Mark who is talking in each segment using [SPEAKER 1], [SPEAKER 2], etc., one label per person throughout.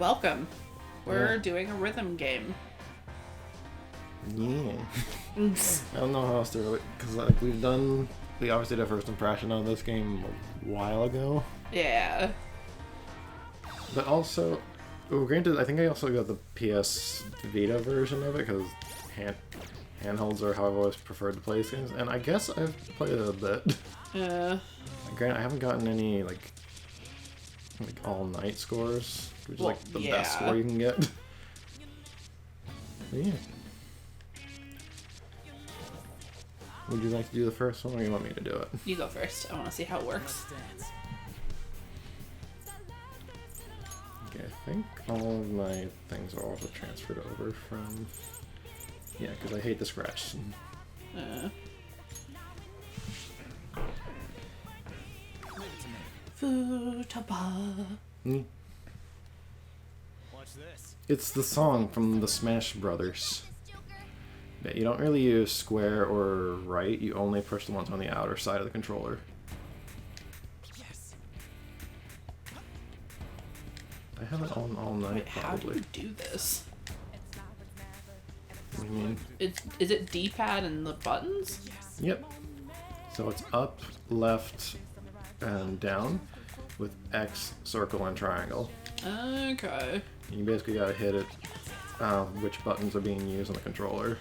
[SPEAKER 1] Welcome. We're doing a rhythm game.
[SPEAKER 2] Yeah. I don't know how else to do it, because like, we obviously did a first impression on this game a while ago.
[SPEAKER 1] Yeah.
[SPEAKER 2] But also, well, granted, I think I also got the PS Vita version of it, because handhelds are how I've always preferred to play these games, and I guess I've played it a bit.
[SPEAKER 1] Yeah.
[SPEAKER 2] Granted, I haven't gotten any, like all-night scores, which is, like, the best score you can get. But yeah. Would you like to do the first one, or you want me to do it?
[SPEAKER 1] You go first. I want to see how it works.
[SPEAKER 2] Okay, I think all of my things are also transferred over from... Yeah, because I hate the scratch.
[SPEAKER 1] Futaba.
[SPEAKER 3] Watch this.
[SPEAKER 2] It's the song from the Smash Brothers. Yeah, you don't really use square or right, you only push the ones on the outer side of the controller.
[SPEAKER 3] Yes.
[SPEAKER 2] I have it on all night,
[SPEAKER 1] Wait, how do
[SPEAKER 2] probably.
[SPEAKER 1] you do this?
[SPEAKER 2] What do you mean?
[SPEAKER 1] Is it D-pad and the buttons?
[SPEAKER 2] Yep. So it's up, left, and down, with X, circle, and triangle.
[SPEAKER 1] Okay.
[SPEAKER 2] You basically gotta hit it, which buttons are being used on the controller.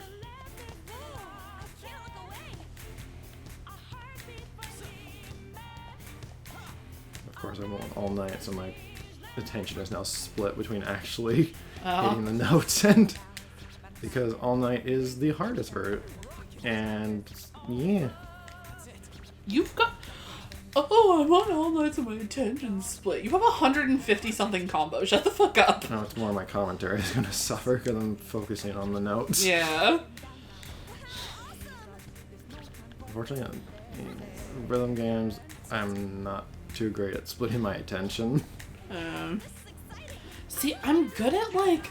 [SPEAKER 2] Of course, I'm on all night, so my attention is now split between actually hitting the notes and... Because all night is the hardest version. And, yeah.
[SPEAKER 1] You've got... Oh, I'm on all night, so my attention's split. You have 150 something combos. Shut the fuck up.
[SPEAKER 2] No, it's more my commentary is gonna suffer because I'm focusing on the notes.
[SPEAKER 1] Yeah.
[SPEAKER 2] Unfortunately, in rhythm games, I'm not too great at splitting my attention.
[SPEAKER 1] See, I'm good at like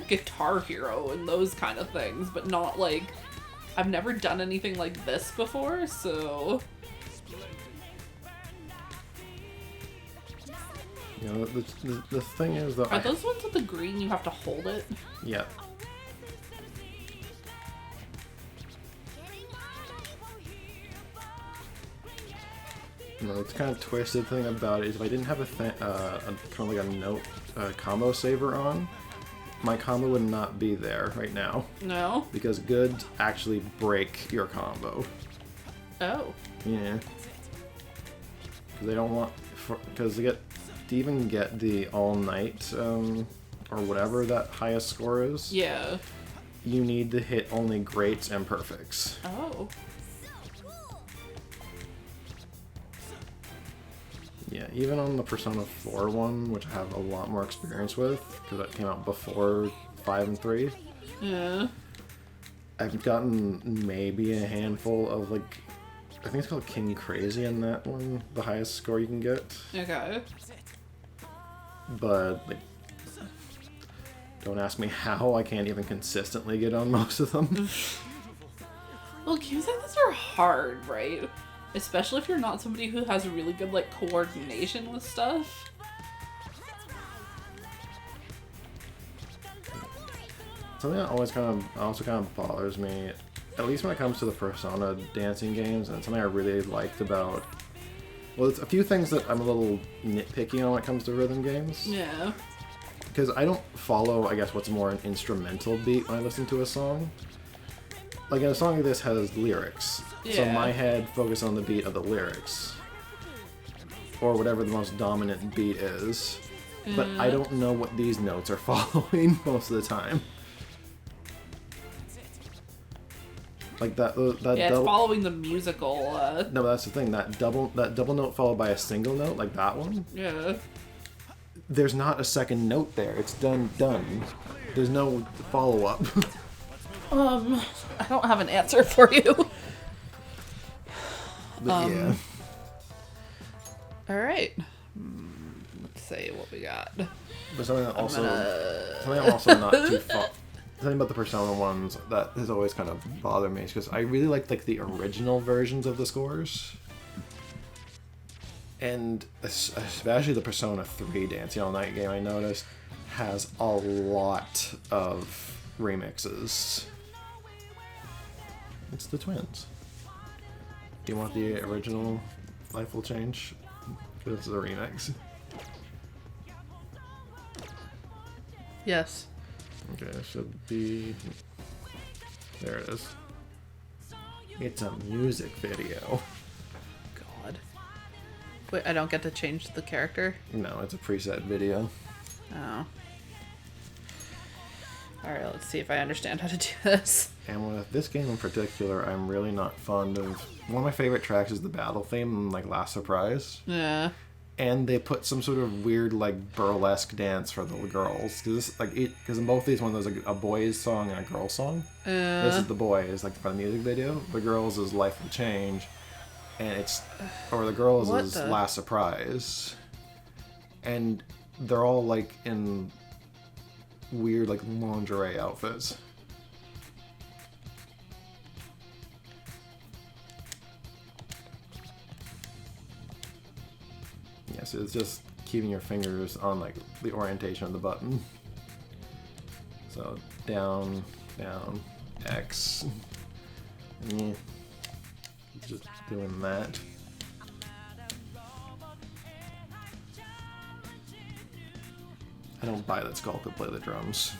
[SPEAKER 1] Guitar Hero and those kind of things, but not like... I've never done anything like this before, so...
[SPEAKER 2] You know, the thing is that
[SPEAKER 1] Are those ones with the green you have to hold it?
[SPEAKER 2] Yeah. No, it's kind of twisted thing about it is if I didn't have a kind of like a note combo saver on, my combo would not be there right now.
[SPEAKER 1] No?
[SPEAKER 2] Because goods actually break your combo.
[SPEAKER 1] Oh.
[SPEAKER 2] Yeah. Because they don't want... Because to even get the all-night, or whatever that highest score is,
[SPEAKER 1] Yeah.
[SPEAKER 2] you need to hit only greats and perfects.
[SPEAKER 1] Oh.
[SPEAKER 2] Yeah, even on the Persona 4 one, which I have a lot more experience with, because that came out before 5 and 3,
[SPEAKER 1] Yeah.
[SPEAKER 2] I've gotten maybe a handful of, like, I think it's called King Crazy in that one, the highest score you can get.
[SPEAKER 1] Okay.
[SPEAKER 2] But, like, don't ask me how, I can't even consistently get on most of them.
[SPEAKER 1] Well, games like this are hard, right? Especially if you're not somebody who has really good, like, coordination with stuff.
[SPEAKER 2] Something that always also kind of bothers me, at least when it comes to the Persona dancing games, and something I really liked about... Well, it's a few things that I'm a little nitpicky on when it comes to rhythm games.
[SPEAKER 1] Yeah.
[SPEAKER 2] Because I don't follow, I guess, what's more an instrumental beat when I listen to a song. Like, a song like this has lyrics, so
[SPEAKER 1] Yeah.
[SPEAKER 2] my head focuses on the beat of the lyrics. Or whatever the most dominant beat is. But I don't know what these notes are following most of the time. Like that
[SPEAKER 1] Yeah, it's following the musical,
[SPEAKER 2] No, that's the thing. That double note followed by a single note, like that one.
[SPEAKER 1] Yeah.
[SPEAKER 2] There's not a second note there. It's done. There's no follow up.
[SPEAKER 1] I don't have an answer for you.
[SPEAKER 2] But yeah.
[SPEAKER 1] Alright. Let's see what we got.
[SPEAKER 2] But something I'm also not too something about the Persona ones that has always kind of bothered me is because I really like the original versions of the scores. And especially the Persona 3 Dancing All Night game, I noticed, has a lot of remixes. It's the twins. Do you want the original Life Will Change? Because it's a remix.
[SPEAKER 1] Yes.
[SPEAKER 2] Okay, it should be... There it is. It's a music video.
[SPEAKER 1] God. Wait, I don't get to change the character?
[SPEAKER 2] No, it's a preset video.
[SPEAKER 1] Oh. Alright, let's see if I understand how to do this.
[SPEAKER 2] And with this game in particular, I'm really not fond of... One of my favorite tracks is the battle theme, like Last Surprise.
[SPEAKER 1] Yeah.
[SPEAKER 2] And they put some sort of weird, like, burlesque dance for the girls. Because in both these ones, there's a boys song and a girl song. This is the boys, like, for the music video. The girls is Life Will Change. And it's... Or the girls is Last Surprise. And they're all, like, in weird, like, lingerie outfits. Yeah, so it's just keeping your fingers on, like, the orientation of the button. So, down, down, X. Yeah. Just doing that. I don't buy that Skull could play the drums.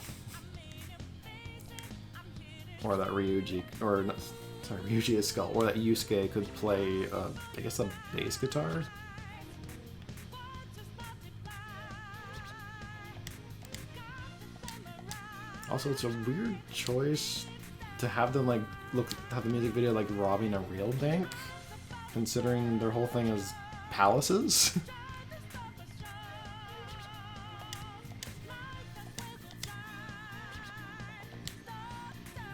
[SPEAKER 2] Or that Ryuji, or not, sorry, Ryuji is Skull, or that Yusuke could play, I guess, a bass guitar. Also, it's a weird choice to have them, like, have the music video like robbing a real bank, considering their whole thing is palaces.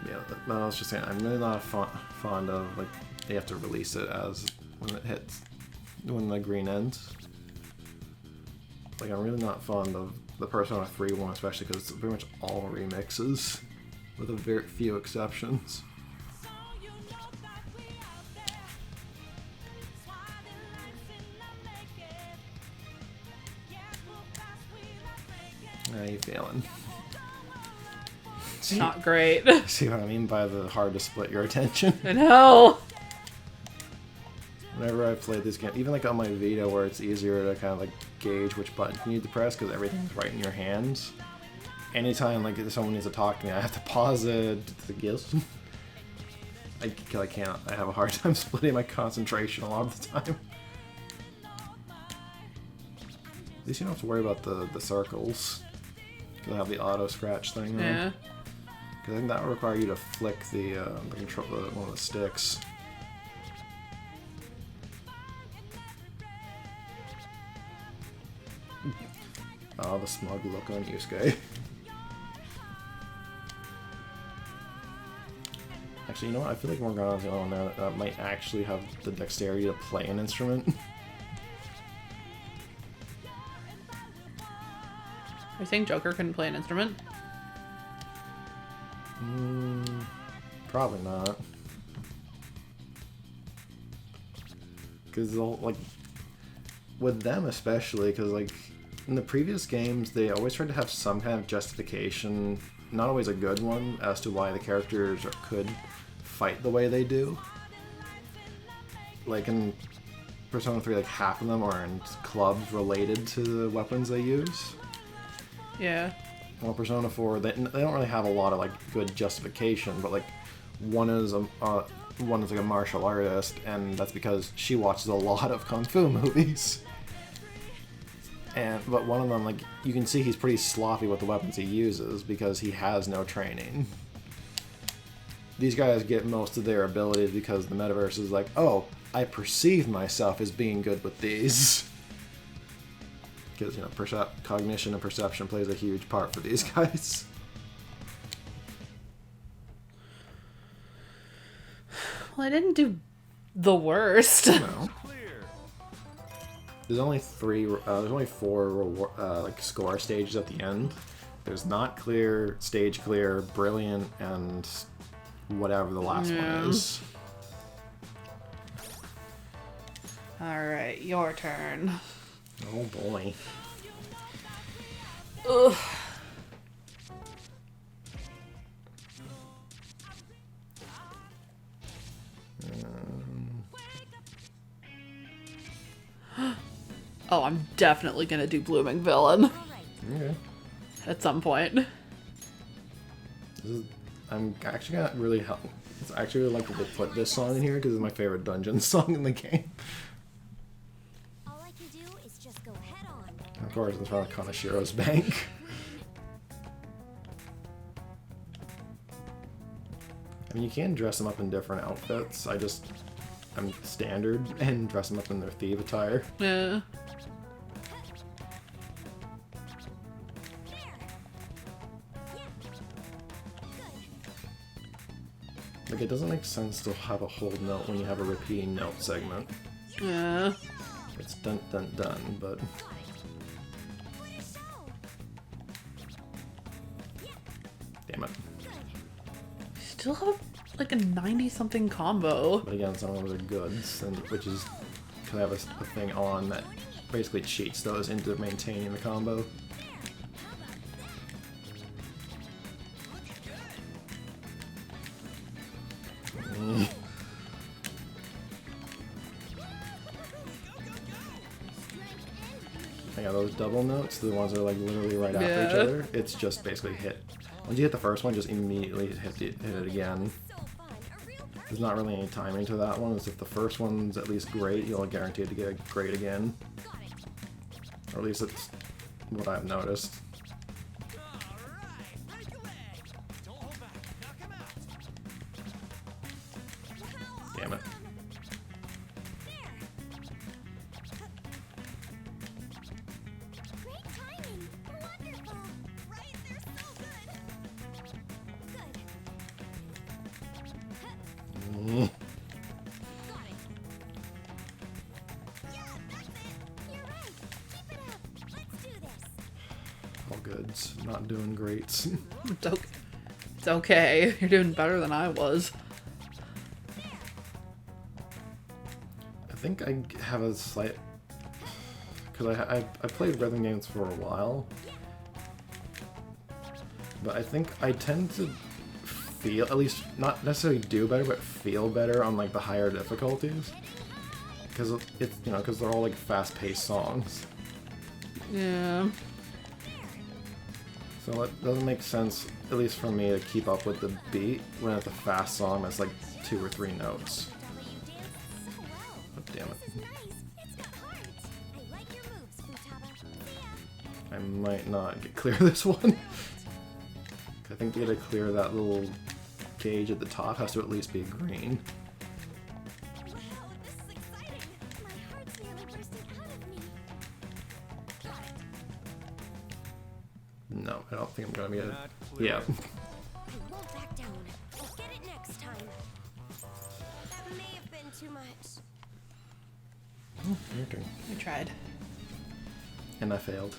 [SPEAKER 2] Yeah, no, I was just saying, I'm really not fond of, like, they have to release it as when the green ends. Like, I'm really not fond of the Persona 3 one, especially because it's pretty much all remixes, with a very few exceptions. How you feeling?
[SPEAKER 1] Not great.
[SPEAKER 2] See what I mean by the hard to split your attention?
[SPEAKER 1] I know.
[SPEAKER 2] Whenever I play this game, even like on my Vita where it's easier to kind of like gauge which button you need to press because everything's right in your hands. Anytime like someone needs to talk to me, I have to pause it to guess. I can't. I have a hard time splitting my concentration a lot of the time. At least you don't have to worry about the circles. Because I have the auto scratch thing.
[SPEAKER 1] Yeah.
[SPEAKER 2] Because I think that would require you to flick the control, one of the sticks. Oh, the smug look on Yusuke. Actually, you know what? I feel like Morgana's the only one there that might actually have the dexterity to play an instrument.
[SPEAKER 1] I think Joker couldn't play an instrument.
[SPEAKER 2] Probably not. Because like with them especially, because like in the previous games they always tried to have some kind of justification, not always a good one, as to why the characters could fight the way they do. Like in Persona 3, like half of them are in clubs related to the weapons they use.
[SPEAKER 1] Yeah.
[SPEAKER 2] Well, Persona 4, they don't really have a lot of like good justification, but like one is like a martial artist, and that's because she watches a lot of kung fu movies. But one of them, like, you can see he's pretty sloppy with the weapons he uses because he has no training. These guys get most of their abilities because the metaverse is like, oh, I perceive myself as being good with these. Because, you know, cognition and perception plays a huge part for these guys.
[SPEAKER 1] Well, I didn't do the worst.
[SPEAKER 2] No. There's only four like score stages at the end. There's not clear, stage clear, brilliant, and whatever the last one is.
[SPEAKER 1] Alright, your turn.
[SPEAKER 2] Oh boy.
[SPEAKER 1] Ugh. Oh, I'm definitely gonna do Blooming Villain
[SPEAKER 2] Okay.
[SPEAKER 1] at some point.
[SPEAKER 2] I'm actually gonna really help. It's actually really like to put this song in here because it's my favorite dungeon song in the game.
[SPEAKER 4] All I can do is just go head on.
[SPEAKER 2] Of course, it's from Kanashiro's Bank. I mean, you can dress them up in different outfits. I'm standard and dress them up in their thief attire.
[SPEAKER 1] Yeah.
[SPEAKER 2] Like, it doesn't make sense to have a whole note when you have a repeating note segment.
[SPEAKER 1] Yeah.
[SPEAKER 2] It's dun dun dun, but... Damn it.
[SPEAKER 1] Still have like a 90-something combo.
[SPEAKER 2] But again, some of those are goods, and which is because I have a thing on that basically cheats those into maintaining the combo. Yeah, those double notes, the ones that are like literally right after each
[SPEAKER 1] Yeah.
[SPEAKER 2] other, it's just basically hit. Once you hit the first one, just immediately hit it again. There's not really any timing to that one. It's if the first one's at least great, you'll guaranteed to get a great again. Or at least it's what I've noticed. Damn it.
[SPEAKER 4] Great timing. Wonderful. Right? They're so good. Good.
[SPEAKER 2] Mm.
[SPEAKER 4] Got it. Yeah, that's it. You're right. Keep it up. Let's do this.
[SPEAKER 2] All goods. Not doing great.
[SPEAKER 1] It's okay. It's okay. You're doing better than I was.
[SPEAKER 2] I think I have a slight... Because I played rhythm games for a while. But I think I tend to feel, at least not necessarily do better, but feel better on like the higher difficulties. Because it's, you know, because they're all like fast-paced songs.
[SPEAKER 1] Yeah.
[SPEAKER 2] So it doesn't make sense, at least for me, to keep up with the beat when it's a fast song that's like 2 or 3 notes.
[SPEAKER 4] You dance so well.
[SPEAKER 2] Oh, damn it.
[SPEAKER 4] This is nice. It's got heart. I like your moves, Futaba. See ya.
[SPEAKER 2] I might not get clear this one. I think to get to clear that little gauge at the top has to at least be green.
[SPEAKER 4] Wow, this is exciting. My heart's nearly bursting out of me. Got it.
[SPEAKER 2] No, I don't think I'm gonna be
[SPEAKER 3] Not clear.
[SPEAKER 2] Yeah.
[SPEAKER 4] I won't back down. I'll get it next time. That may have been too much.
[SPEAKER 2] Your turn.
[SPEAKER 1] I tried.
[SPEAKER 2] And I failed.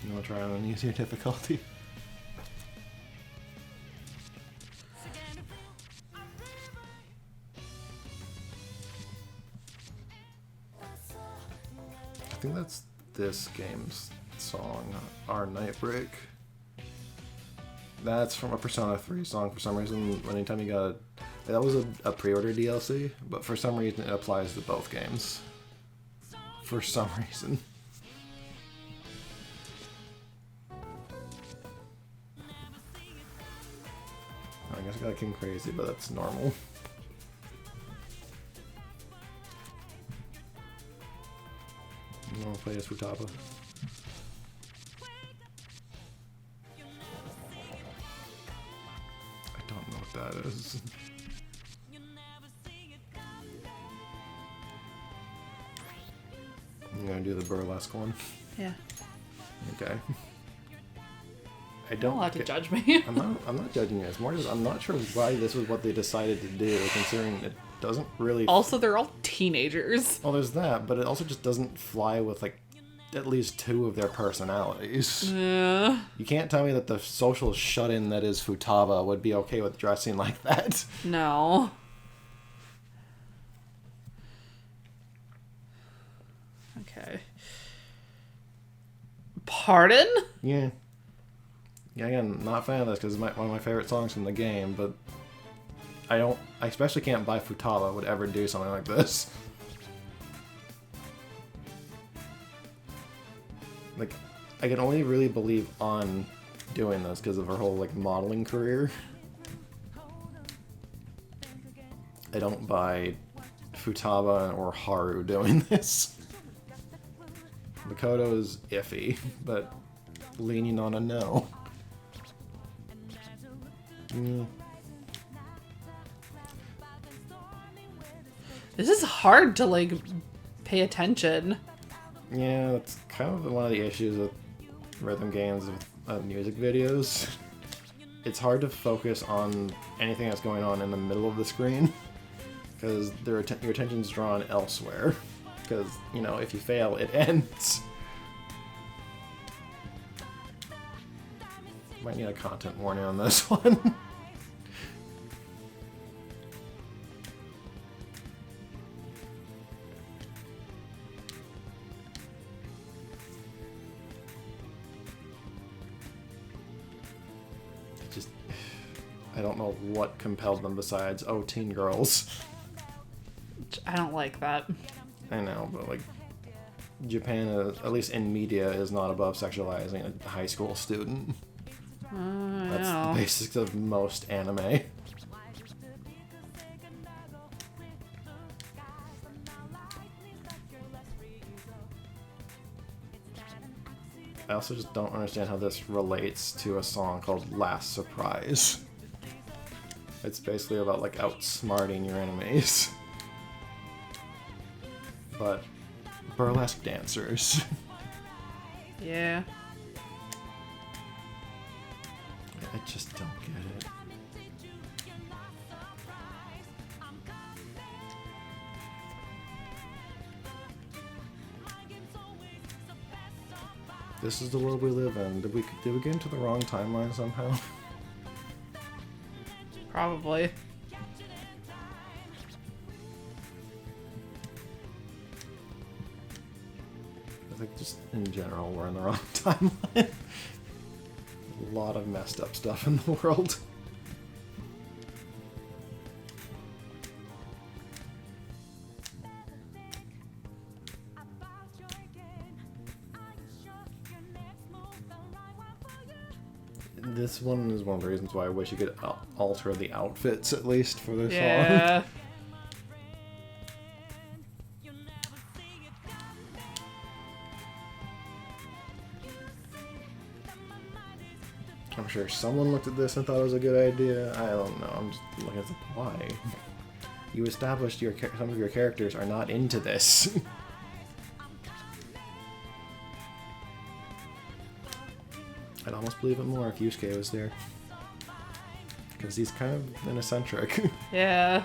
[SPEAKER 2] You wanna try on an easier difficulty? I think that's this game's song, Our Nightbreak. That's from a Persona 3 song for some reason. Anytime you got that was a pre-order DLC, but for some reason it applies to both games. For some reason. I guess I got King Crazy, but that's normal. I'm gonna play as Futaba. I don't know what that is. I'm gonna do the burlesque one.
[SPEAKER 1] Yeah.
[SPEAKER 2] Okay. I don't.
[SPEAKER 1] Don't have to
[SPEAKER 2] get-
[SPEAKER 1] judge me.
[SPEAKER 2] I'm not judging you. It's more just I'm not sure why this was what they decided to do, considering it doesn't really.
[SPEAKER 1] Also, they're all teenagers.
[SPEAKER 2] Well, there's that, but it also just doesn't fly with like at least 2 of their personalities.
[SPEAKER 1] Yeah.
[SPEAKER 2] You can't tell me that the social shut-in that is Futaba would be okay with dressing like that.
[SPEAKER 1] No. Okay. Pardon?
[SPEAKER 2] Yeah. Yeah, again, not a fan of this because it's one of my favorite songs from the game, but I especially can't buy Futaba would ever do something like this. Like, I can only really believe on doing this because of her whole, like, modeling career. I don't buy Futaba or Haru doing this. Makoto is iffy, but leaning on a no.
[SPEAKER 1] This is hard to, like, pay attention.
[SPEAKER 2] Yeah, that's kind of one of the issues with rhythm games with music videos. It's hard to focus on anything that's going on in the middle of the screen because your attention's drawn elsewhere. Because, you know, if you fail, it ends. Might need a content warning on this one. I don't know what compelled them besides, oh, teen girls.
[SPEAKER 1] I don't like that.
[SPEAKER 2] I know, but like, Japan, at least in media, is not above sexualizing a high school student. That's the basics of most anime. I also just don't understand how this relates to a song called Last Surprise. It's basically about, like, outsmarting your enemies. But burlesque dancers.
[SPEAKER 1] Yeah.
[SPEAKER 2] I just don't get it. This is the world we live in. Did we get into the wrong timeline somehow?
[SPEAKER 1] Probably.
[SPEAKER 2] I think just in general we're in the wrong timeline. A lot of messed up stuff in the world. This one is one of the reasons why I wish you could alter the outfits at least for this song. I'm sure someone looked at this and thought it was a good idea. I don't know. I'm just looking at the why. You established some of your characters are not into this. I'd almost believe it more if Yusuke was there. Because he's kind of an eccentric.
[SPEAKER 1] Yeah.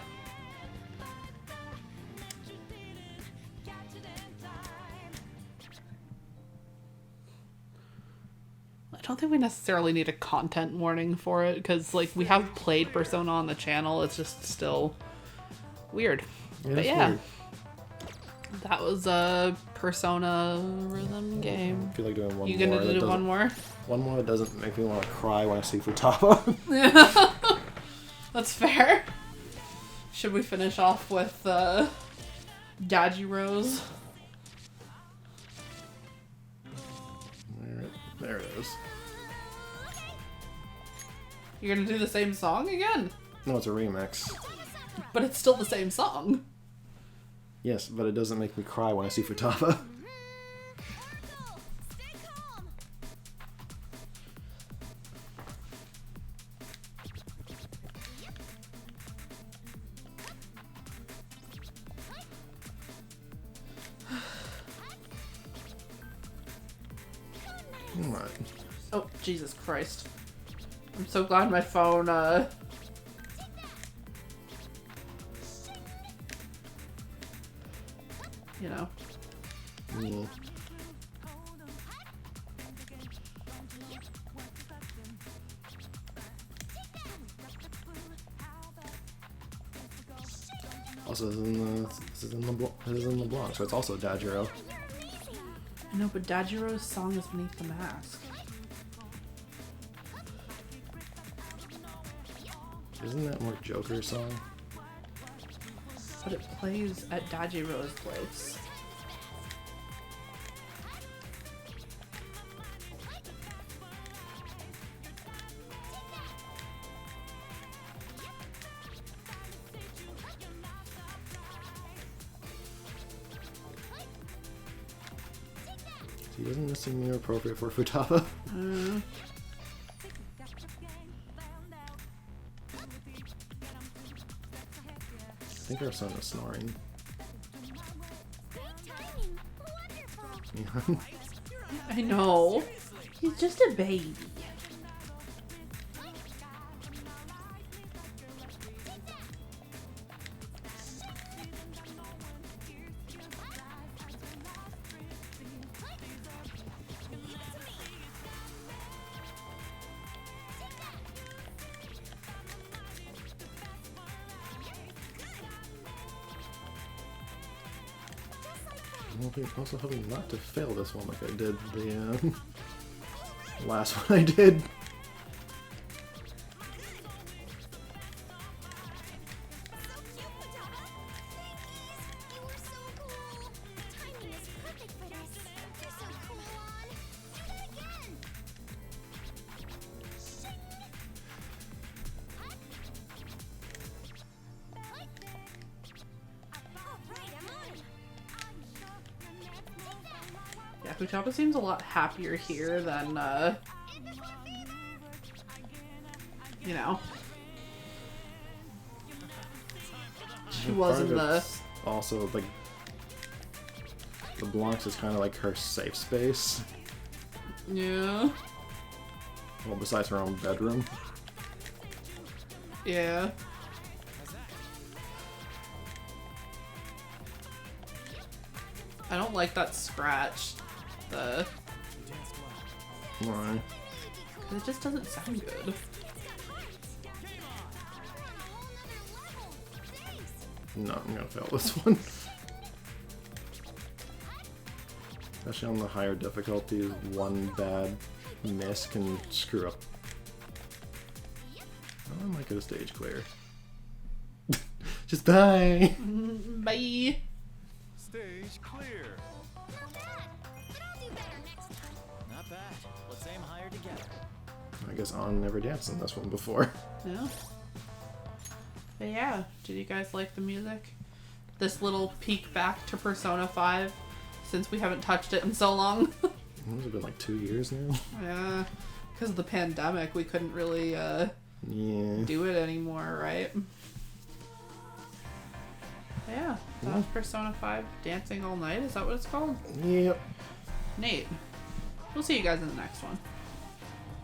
[SPEAKER 1] I don't think we necessarily need a content warning for it, because, like, we have played Persona on the channel. It's just still weird. But yeah.
[SPEAKER 2] Weird.
[SPEAKER 1] That was a Persona rhythm game.
[SPEAKER 2] I feel like doing one more.
[SPEAKER 1] You gonna do one more?
[SPEAKER 2] One more that doesn't make me want to cry when I see Futaba.
[SPEAKER 1] That's fair. Should we finish off with Dajiro's?
[SPEAKER 2] There it is.
[SPEAKER 1] You're gonna do the same song again?
[SPEAKER 2] No, it's a remix.
[SPEAKER 1] But it's still the same song.
[SPEAKER 2] Yes, but it doesn't make me cry when I see Futaba.
[SPEAKER 4] Stay calm.
[SPEAKER 2] What?
[SPEAKER 1] Oh, Jesus Christ. I'm so glad my phone, you know.
[SPEAKER 2] Mm. Also, this is in the blog, so it's also Dajiro.
[SPEAKER 1] No, but Dajiro's song is beneath the mask.
[SPEAKER 2] Isn't that more Joker's song?
[SPEAKER 1] But it plays at Dajiro's place.
[SPEAKER 2] See, isn't this seem more appropriate for Futaba? I think our son is snoring.
[SPEAKER 4] Great timing. Wonderful.
[SPEAKER 1] I know. He's just a baby.
[SPEAKER 2] I'm also hoping not to fail this one like I did the last one I did.
[SPEAKER 4] So cute, Futaba. Thankies. You were so cool. The timing is perfect for this. You're so cool, on. Do that again. Shing. All right, I'm on.
[SPEAKER 1] Yeah, Futaba seems a lot happier here than, you know. She was in the...
[SPEAKER 2] Also, like, the Blancs is kind of like her safe space.
[SPEAKER 1] Yeah.
[SPEAKER 2] Well, besides her own bedroom.
[SPEAKER 1] Yeah. I don't like that scratch. The...
[SPEAKER 2] Why?
[SPEAKER 1] It just doesn't sound good.
[SPEAKER 2] No, I'm gonna fail this one. Especially on the higher difficulties, one bad miss can screw up. Oh, I might get a stage clear. Just bye!
[SPEAKER 1] Bye!
[SPEAKER 3] Stage clear.
[SPEAKER 4] Not bad, but I'll do better next time.
[SPEAKER 3] Not bad. Let's aim higher together.
[SPEAKER 2] I guess On never danced in this one before.
[SPEAKER 1] Yeah. But yeah, did you guys like the music? This little peek back to Persona 5, since we haven't touched it in so long.
[SPEAKER 2] It's been like 2 years now.
[SPEAKER 1] Yeah, because of the pandemic, we couldn't really
[SPEAKER 2] Yeah.
[SPEAKER 1] do it anymore, right? Yeah, that was Persona 5 Dancing All Night. Is that what it's called?
[SPEAKER 2] Yep.
[SPEAKER 1] Nate. We'll see you guys in the next one.